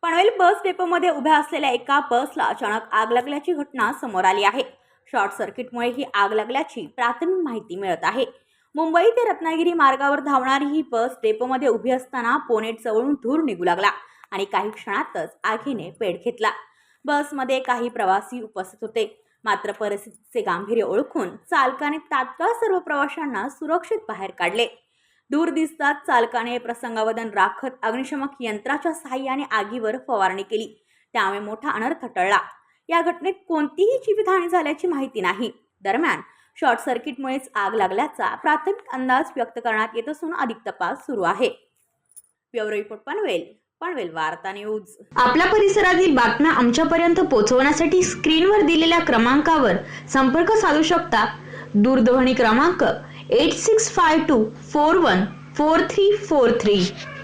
पनवेल बस डेपोमध्ये उभ्या असलेल्या एका बसला अचानक आग लागल्याची घटना समोर आली आहे। शॉर्ट सर्किटमुळे ही आग लागल्याची प्राथमिक माहिती मिळत आहे। मुंबई ते रत्नागिरी मार्गावर धावणारी ही बस डेपोमध्ये उभी असताना बोनेट जवळून धूर निघू लागला आणि काही क्षणातच आगीने पेट घेतला। बसमध्ये काही प्रवासी उपस्थित होते, मात्र परिस्थितीचे गांभीर्य ओळखून चालकाने तात्काळ सर्व प्रवाशांना सुरक्षित बाहेर काढले। दूर दिसताच चालकाने प्रसंगावधान राखत अग्निशमक यंत्राच्या सहाय्याने आगीवर फवारणी केली, त्यामुळे मोठा अनर्थ टळला। या घटनेत कोणतीही जीवितहानी झाल्याची माहिती नाही। दरम्यान शॉर्ट सर्किटमुळेच आग लागल्याचा प्राथमिक अंदाज व्यक्त करण्यात येत असून अधिक तपास सुरू आहे। ब्युरो रिपोर्ट पनवेल वार्ता न्यूज। आपल्या परिसरातील बातम्या आमच्यापर्यंत पोहोचवण्यासाठी स्क्रीनवर दिलेल्या क्रमांकावर संपर्क साधू शकता। दूरध्वनी क्रमांक 8652414343।